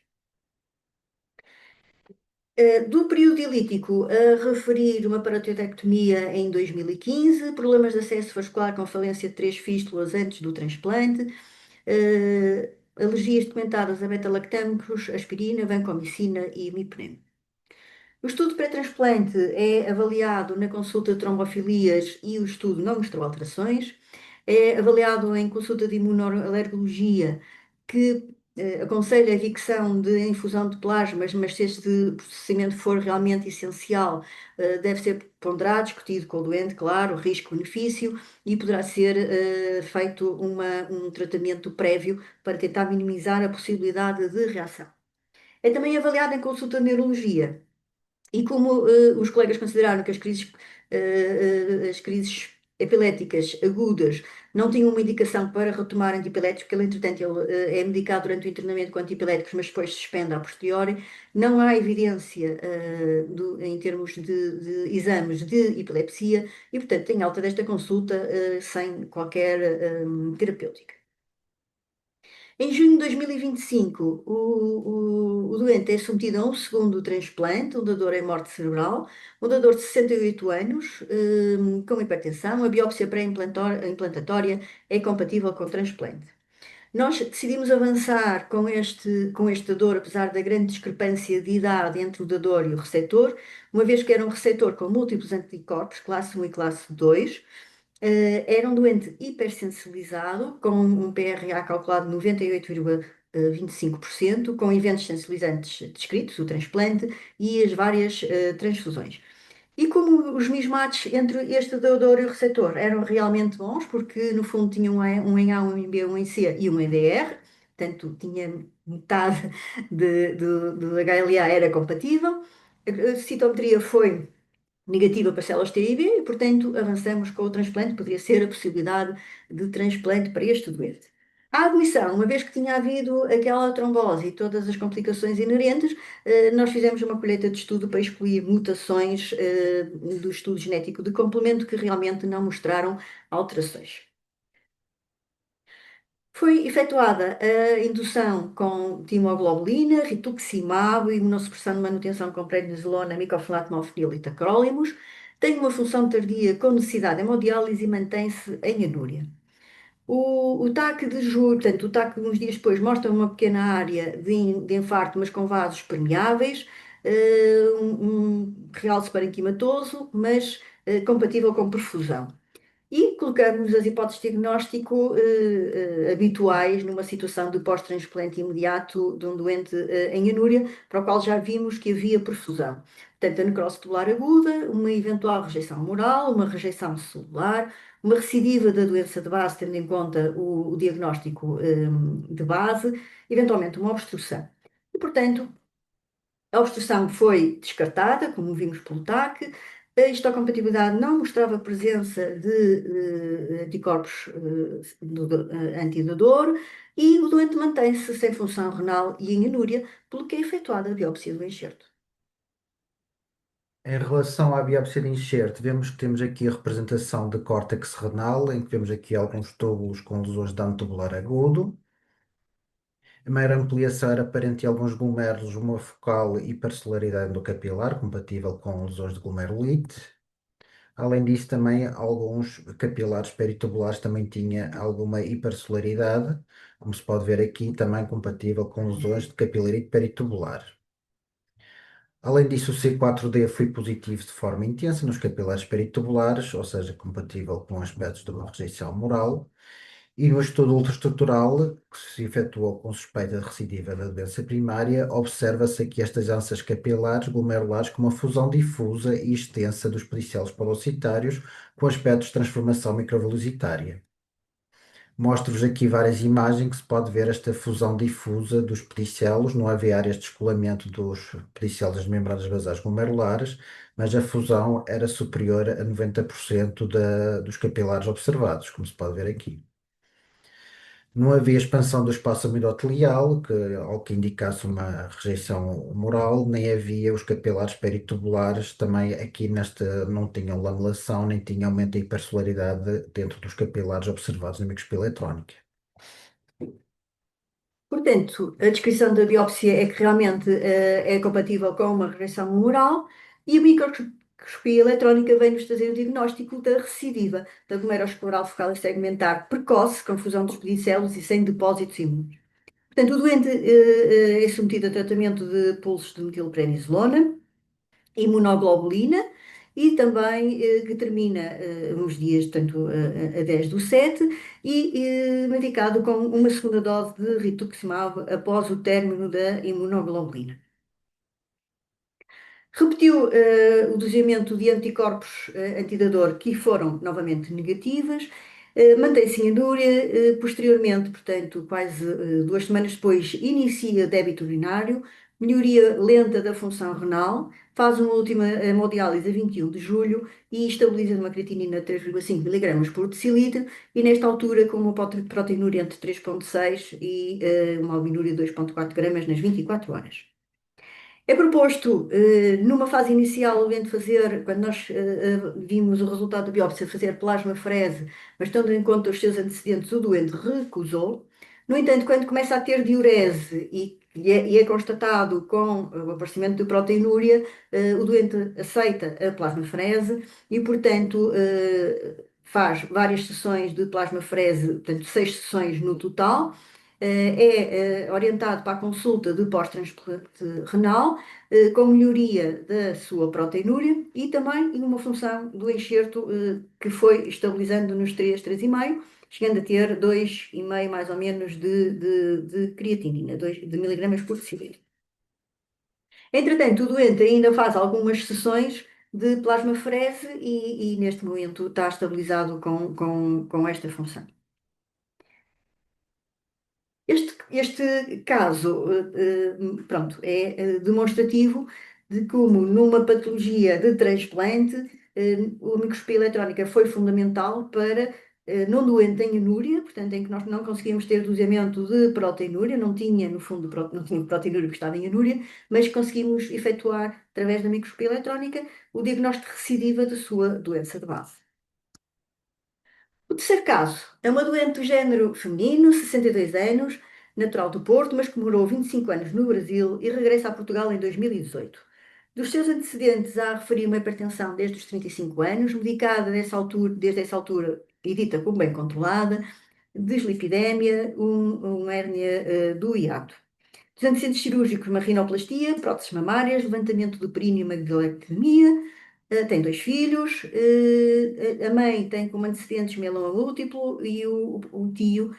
Do período dilítico, a referir uma parotidiectomia em 2015, problemas de acesso vascular com falência de três fístulas antes do transplante, alergias documentadas a beta-lactâmicos, aspirina, vancomicina e imipenem. O estudo pré-transplante é avaliado na consulta de trombofilias e o estudo não mostrou alterações. É avaliado em consulta de imunoalergologia, que aconselha a evicção de infusão de plasmas, mas se este procedimento for realmente essencial, deve ser ponderado, discutido com o doente, claro, risco-benefício, e poderá ser feito um tratamento prévio para tentar minimizar a possibilidade de reação. É também avaliado em consulta de neurologia. E como os colegas consideraram que as crises epiléticas agudas não tinham uma indicação para retomar antipiléticos, porque ele, entretanto, é medicado durante o internamento com antipiléticos, mas depois suspende a posteriori, não há evidência em termos de exames de epilepsia e, portanto, tem alta desta consulta sem qualquer terapêutica. Em junho de 2025, o doente é submetido a um segundo transplante, um dador em morte cerebral, um dador de 68 anos, com hipertensão. A biópsia pré-implantatória é compatível com o transplante. Nós decidimos avançar com este dador, apesar da grande discrepância de idade entre o dador e o receptor, uma vez que era um receptor com múltiplos anticorpos, classe 1 e classe 2. Era um doente hipersensibilizado, com um PRA calculado de 98,25%, com eventos sensibilizantes descritos, o transplante e as várias transfusões. E como os mismatches entre este doador e o receptor eram realmente bons, porque no fundo tinham um em A, um em B, um em C e um em DR, portanto tinha metade do HLA era compatível, a citometria foi negativa para células T e B e, portanto, avançamos com o transplante. Poderia ser a possibilidade de transplante para este doente. A admissão, uma vez que tinha havido aquela trombose e todas as complicações inerentes, nós fizemos uma colheita de estudo para excluir mutações do estudo genético de complemento que realmente não mostraram alterações. Foi efetuada a indução com timoglobulina, rituximab, imunossupressão de manutenção com prednisolona, micofenolato mofenil e tacrolimus. Tem uma função tardia com necessidade de hemodiálise e mantém-se em anúria. O TAC de julho, portanto, o TAC de uns dias depois mostra uma pequena área de infarto, mas com vasos permeáveis, um realce parenquimatoso, mas compatível com perfusão. E colocamos as hipóteses de diagnóstico habituais numa situação de pós-transplante imediato de um doente em anúria, para o qual já vimos que havia perfusão. Portanto, a necrose tubular aguda, uma eventual rejeição moral, uma rejeição celular, uma recidiva da doença de base, tendo em conta o diagnóstico de base, eventualmente uma obstrução. E, portanto, a obstrução foi descartada, como vimos pelo TAC. A histocompatibilidade não mostrava presença de anticorpos antidador e o doente mantém-se sem função renal e em anúria, pelo que é efetuada a biópsia do enxerto. Em relação à biópsia de enxerto, vemos que temos aqui a representação de córtex renal, em que vemos aqui alguns túbulos com lesões de dano tubular agudo. A maior ampliação era aparente em alguns glomérulos, uma focal hipercelaridade endocapilar, compatível com lesões de glomerulite. Além disso, também alguns capilares peritubulares também tinha alguma hipercelaridade, como se pode ver aqui, também compatível com lesões de capilarite peritubular. Além disso, o C4D foi positivo de forma intensa nos capilares peritubulares, ou seja, compatível com aspectos de uma rejeição moral. E no estudo ultraestrutural, que se efetuou com suspeita de recidiva da doença primária, observa-se aqui estas ânsias capilares glomerulares com uma fusão difusa e extensa dos pedicélios parocitários, com aspectos de transformação microvelocitária. Mostro-vos aqui várias imagens que se pode ver esta fusão difusa dos pedicelos. Não havia áreas de descolamento dos pedicelos das membranas basais glomerulares, mas a fusão era superior a 90% dos capilares observados, como se pode ver aqui. Não havia expansão do espaço amidootelial, ao que indicasse uma rejeição moral, nem havia os capilares peritubulares, também aqui não tinham lamelação, nem tinham aumento da hipersolaridade dentro dos capilares observados na microscopia eletrónica. Portanto, a descrição da biópsia é que realmente é compatível com uma regressão humoral e a microscopia eletrónica vem-nos trazer o diagnóstico da recidiva da glomeruloscleral focal segmentar precoce, com fusão dos pedicelos e sem depósitos imunes. Portanto, o doente é submetido a tratamento de pulsos de metilprednisolona, imunoglobulina e também que termina uns dias, portanto, a 10 do 7 e medicado com uma segunda dose de rituximab após o término da imunoglobulina. Repetiu o doseamento de anticorpos antidador que foram novamente negativas, mantém-se em anúria, posteriormente, portanto, quase 2 semanas depois, inicia débito urinário, melhoria lenta da função renal, faz uma última hemodiálise a 21 de julho e estabiliza numa creatinina de 3,5 miligramas por decilitro e nesta altura com uma proteinúria entre 3,6 e uma albinúria de 2,4 gramas nas 24 horas. É proposto, numa fase inicial, o doente fazer, quando nós vimos o resultado da biópsia, fazer plasmafrese, mas tendo em conta os seus antecedentes, o doente recusou. No entanto, quando começa a ter diurese e é constatado com o aparecimento de proteinúria, o doente aceita a plasmafrese e, portanto, faz várias sessões de plasmafrese, portanto, 6 sessões no total. É orientado para a consulta de pós-transplante renal, com melhoria da sua proteinúria e também em uma função do enxerto que foi estabilizando nos 3, 3,5, chegando a ter 2,5 mais ou menos de creatinina, 2 de miligramas por decilitro. Entretanto, o doente ainda faz algumas sessões de plasmafrese e neste momento está estabilizado com esta função. Este caso, pronto, é demonstrativo de como numa patologia de transplante, a microscopia eletrónica foi fundamental para, num doente em anúria, portanto, em que nós não conseguíamos ter doseamento de proteinúria, não tinha, no fundo, não tinha proteinúria que estava em anúria, mas conseguimos efetuar, através da microscopia eletrónica, o diagnóstico de recidiva da sua doença de base. O terceiro caso é uma doente do género feminino, 62 anos, natural do Porto, mas que morou 25 anos no Brasil e regressa a Portugal em 2018. Dos seus antecedentes, há a referir uma hipertensão desde os 35 anos, medicada desde essa altura e dita como bem controlada, dislipidémia, uma hérnia do hiato. Dos antecedentes cirúrgicos, uma rinoplastia, próteses mamárias, levantamento do períneo e uma galeectomia. Tem 2 filhos, a mãe tem como antecedentes mieloma múltiplo e o tio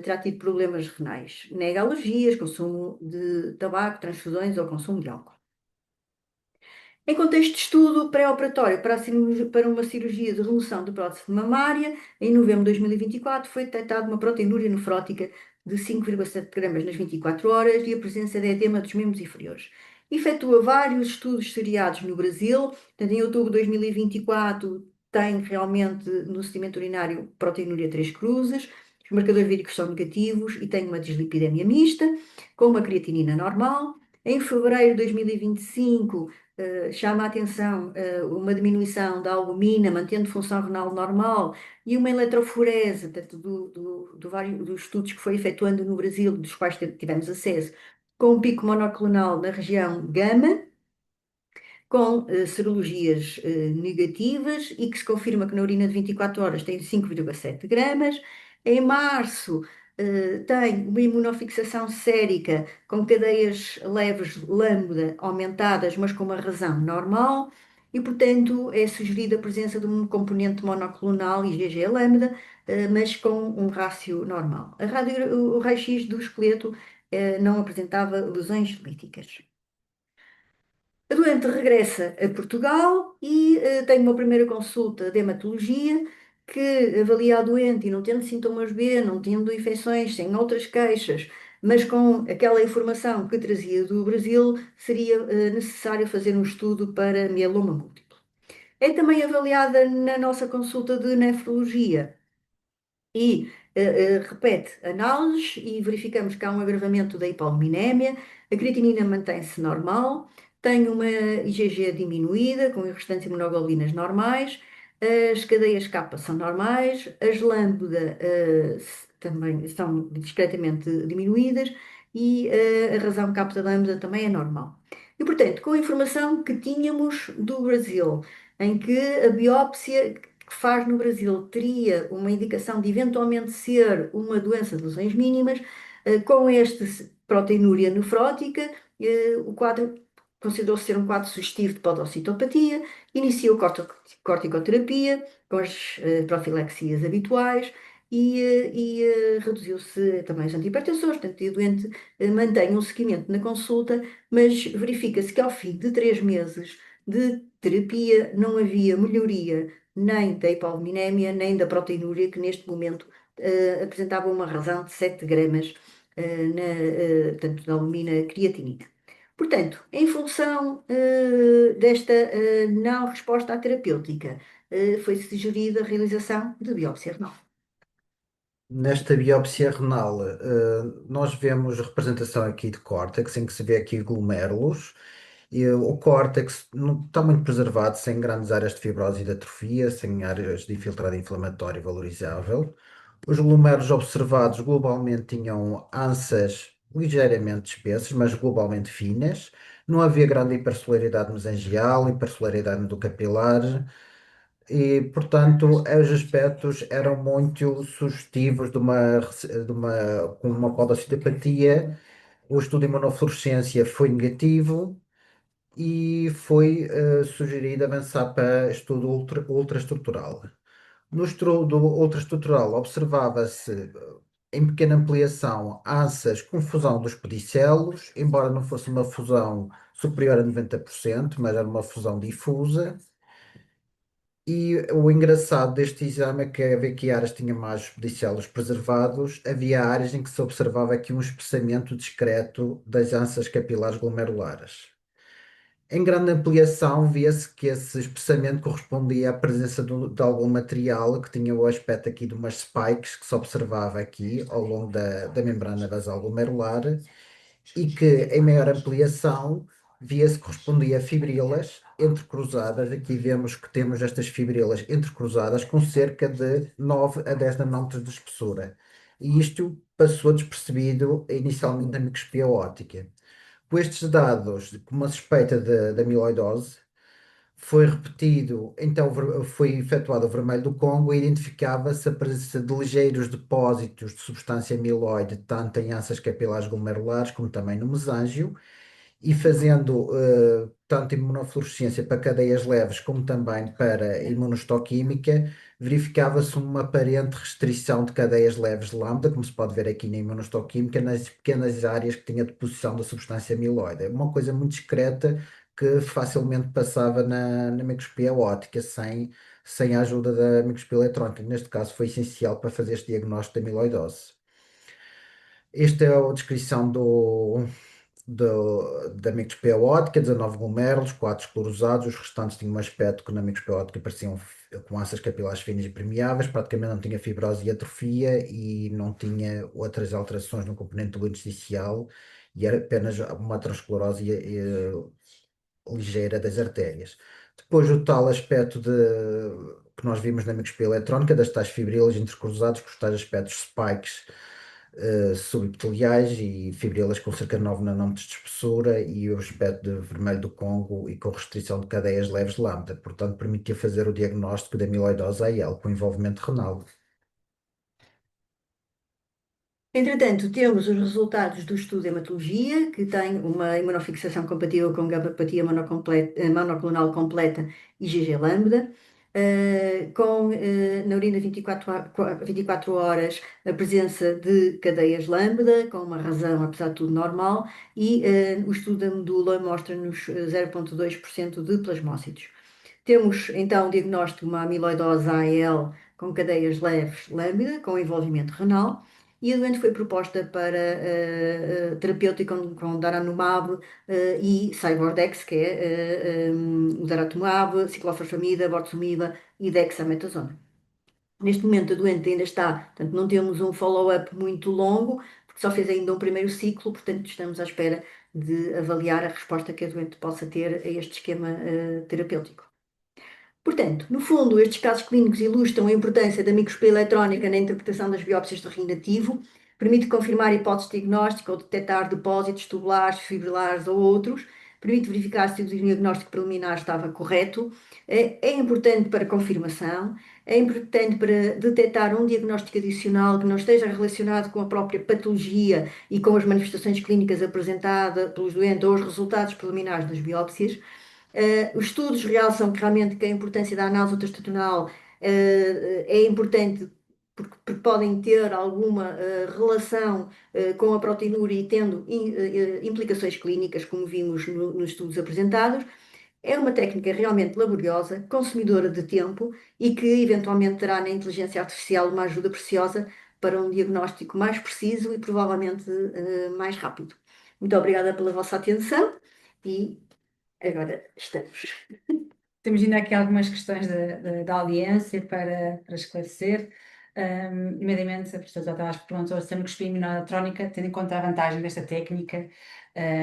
terá tido problemas renais. Nega alergias, consumo de tabaco, transfusões ou consumo de álcool. Em contexto de estudo pré-operatório para uma cirurgia de remoção de prótese mamária, em novembro de 2024 foi detectada uma proteinúria nefrótica de 5,7 gramas nas 24 horas e a presença de edema dos membros inferiores. Efetua vários estudos seriados no Brasil, portanto, em outubro de 2024 tem realmente no sedimento urinário proteinúria 3 cruzes, os marcadores víricos são negativos e tem uma dislipidemia mista, com uma creatinina normal. Em fevereiro de 2025, chama a atenção uma diminuição da albumina, mantendo função renal normal, e uma eletroforese, portanto, dos estudos que foi efetuando no Brasil, dos quais tivemos acesso, com um pico monoclonal na região gama, com serologias negativas e que se confirma que na urina de 24 horas tem 5,7 gramas. Em março, tem uma imunofixação sérica com cadeias leves lambda aumentadas, mas com uma razão normal. E, portanto, é sugerida a presença de um componente monoclonal IgG lambda, mas com um rácio normal. O raio-x do esqueleto não apresentava lesões líticas. A doente regressa a Portugal e tem uma primeira consulta de hematologia que avalia a doente e não tendo sintomas B, não tendo infecções, sem outras queixas, mas com aquela informação que trazia do Brasil, seria necessário fazer um estudo para mieloma múltiplo. É também avaliada na nossa consulta de nefrologia e repete análises e verificamos que há um agravamento da hipoliminémia, a creatinina mantém-se normal, tem uma IgG diminuída, com as restantes imunoglobulinas normais, as cadeias K são normais, as lambda também são discretamente diminuídas e a razão capta lambda também é normal. E, portanto, com a informação que tínhamos do Brasil, em que a biópsia que faz no Brasil teria uma indicação de eventualmente ser uma doença de lesões mínimas, com este proteinúria nefrótica, o quadro considerou-se ser um quadro sugestivo de podocitopatia, iniciou corticoterapia com as profilaxias habituais e reduziu-se também os antihipertensores, portanto, o doente mantém um seguimento na consulta, mas verifica-se que ao fim de 3 meses de terapia não havia melhoria nem da hipoalbuminémia, nem da proteinúria, que neste momento apresentava uma razão de 7 gramas portanto, da albumina creatinina. Portanto, em função desta não resposta à terapêutica, foi sugerida a realização de biópsia renal. Nesta biópsia renal, nós vemos representação aqui de córtex, em que se vê aqui glomérulos, e o córtex não está muito preservado, sem grandes áreas de fibrose e de atrofia, sem áreas de infiltrado inflamatório valorizável. Os glomérulos observados globalmente tinham ansas ligeiramente espessas, mas globalmente finas. Não havia grande hipersolaridade mesangial, hipersolaridade endocapilar, e, portanto, os aspectos eram muito sugestivos com uma podocitopatia. O estudo de imunofluorescência foi negativo e foi sugerido avançar para estudo ultraestrutural. No estudo ultraestrutural observava-se, em pequena ampliação, ansas com fusão dos pedicelos, embora não fosse uma fusão superior a 90%, mas era uma fusão difusa. E o engraçado deste exame é que havia que áreas tinham mais pedicelos preservados, havia áreas em que se observava aqui um espessamento discreto das ansas capilares glomerulares. Em grande ampliação, via-se que esse espessamento correspondia à presença de algum material que tinha o aspecto aqui de umas spikes que se observava aqui ao longo da membrana basal glomerular e que, em maior ampliação, via-se que correspondia a fibrilas entrecruzadas. Aqui vemos que temos estas fibrilas entrecruzadas com cerca de 9 a 10 nanómetros de espessura. E isto passou despercebido inicialmente na microscopia óptica. Com estes dados, com uma suspeita de amiloidose, foi repetido, então foi efetuado o vermelho do Congo e identificava-se a presença de ligeiros depósitos de substância amiloide, tanto em ansas capilares glomerulares como também no mesângio, e fazendo tanto imunofluorescência para cadeias leves como também para imunohistoquímica, verificava-se uma aparente restrição de cadeias leves de lambda, como se pode ver aqui na imunohistoquímica, nas pequenas áreas que tinha deposição da substância amiloide. É uma coisa muito discreta que facilmente passava na microscopia óptica, sem a ajuda da microscopia eletrónica. Neste caso, foi essencial para fazer este diagnóstico de amiloidose. Esta é a descrição da microscopia óptica: 19 glomérulos, 4 esclerosados, os restantes tinham um aspecto que na microscopia óptica pareciam com ansas capilares finas e permeáveis, praticamente não tinha fibrose e atrofia e não tinha outras alterações no componente do intersticial e era apenas uma aterosclerose ligeira das artérias. Depois o tal aspecto que nós vimos na microscopia eletrónica, das tais fibrilas intercruzadas com os tais aspectos spikes subepiteliais e fibrilas com cerca de 9 nanómetros de espessura e o aspecto de vermelho do Congo e com restrição de cadeias leves de lambda. Portanto, permitia fazer o diagnóstico de amiloidose AL com envolvimento renal. Entretanto, temos os resultados do estudo de hematologia, que tem uma imunofixação compatível com gabapatia monoclonal completa e IgG-lambda, na urina 24 horas a presença de cadeias lambda, com uma razão, apesar de tudo, normal, e o estudo da medula mostra-nos 0,2% de plasmócitos. Temos então o diagnóstico de uma amiloidose AL com cadeias leves lambda, com envolvimento renal, e a doente foi proposta para terapêutica com daratumumab e Cybordex, que é o daratumumab, ciclofosfamida, bortezomib e dexametasona. Neste momento a doente ainda está, portanto não temos um follow-up muito longo, porque só fez ainda um primeiro ciclo, portanto estamos à espera de avaliar a resposta que a doente possa ter a este esquema terapêutico. Portanto, no fundo, estes casos clínicos ilustram a importância da microscopia eletrónica na interpretação das biópsias do rim nativo, permite confirmar hipóteses diagnósticas ou detectar depósitos tubulares, fibrilares ou outros, permite verificar se o diagnóstico preliminar estava correto, é importante para confirmação, é importante para detectar um diagnóstico adicional que não esteja relacionado com a própria patologia e com as manifestações clínicas apresentadas pelos doentes ou os resultados preliminares das biópsias. Os estudos realçam que realmente que a importância da análise ultrastatonal é importante porque podem ter alguma relação com a proteinúria e tendo implicações clínicas, como vimos nos estudos apresentados. É uma técnica realmente laboriosa, consumidora de tempo e que eventualmente terá na inteligência artificial uma ajuda preciosa para um diagnóstico mais preciso e provavelmente mais rápido. Muito obrigada pela vossa atenção e agora estamos. Temos ainda aqui algumas questões da audiência para esclarecer. Nomeadamente, a professora Isabel perguntou se a microscopia immunoeletrónica, tendo em conta a vantagem desta técnica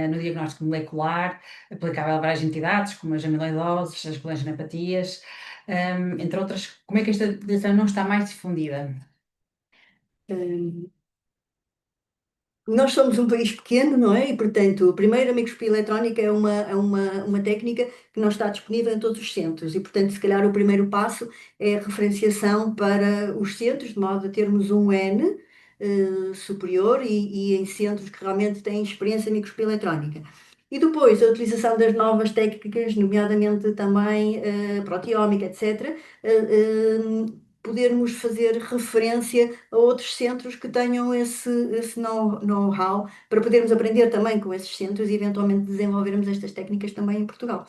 no diagnóstico molecular, aplicável a várias entidades, como as amiloidoses, as colangenopatias, entre outras, como é que esta utilização não está mais difundida? Hum, Nós somos um país pequeno, não é? E, portanto, primeiro, a microscopia eletrónica é uma técnica que não está disponível em todos os centros. E, portanto, se calhar o primeiro passo é a referenciação para os centros, de modo a termos um N superior e em centros que realmente têm experiência em microscopia eletrónica. E depois, a utilização das novas técnicas, nomeadamente também proteómica, etc., podermos fazer referência a outros centros que tenham esse know-how para podermos aprender também com esses centros e eventualmente desenvolvermos estas técnicas também em Portugal.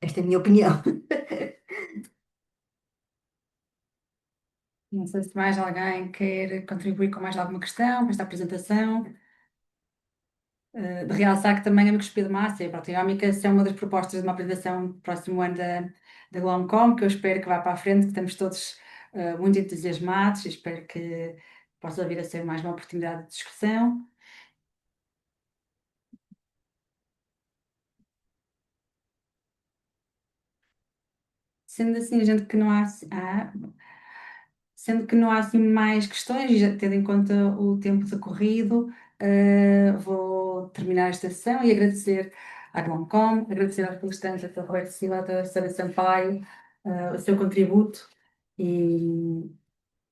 Esta é a minha opinião. Não sei se mais alguém quer contribuir com mais alguma questão para esta apresentação. De realçar que também a microscopia de massa e a proteómica são uma das propostas de uma apresentação no próximo ano da Glomcom, que eu espero que vá para a frente, que estamos todos muito entusiasmados e espero que possa vir a ser mais uma oportunidade de discussão. Sendo assim, gente, que não há, sendo que não há assim mais questões, e já tendo em conta o tempo decorrido, vou terminar esta sessão e agradecer à Glomcom, agradecer aos palestrantes, a Roberto Silva, a Sara Sampaio, o seu contributo e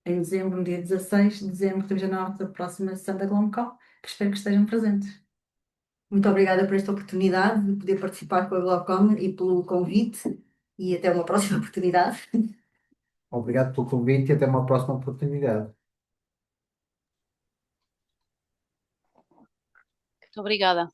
em dezembro, no dia 16 de dezembro, temos a nossa próxima sessão da Glomcom, que espero que estejam presentes. Muito obrigada por esta oportunidade de poder participar com a Glaucom e pelo convite e até uma próxima oportunidade. Obrigado pelo convite e até uma próxima oportunidade. Muito obrigada.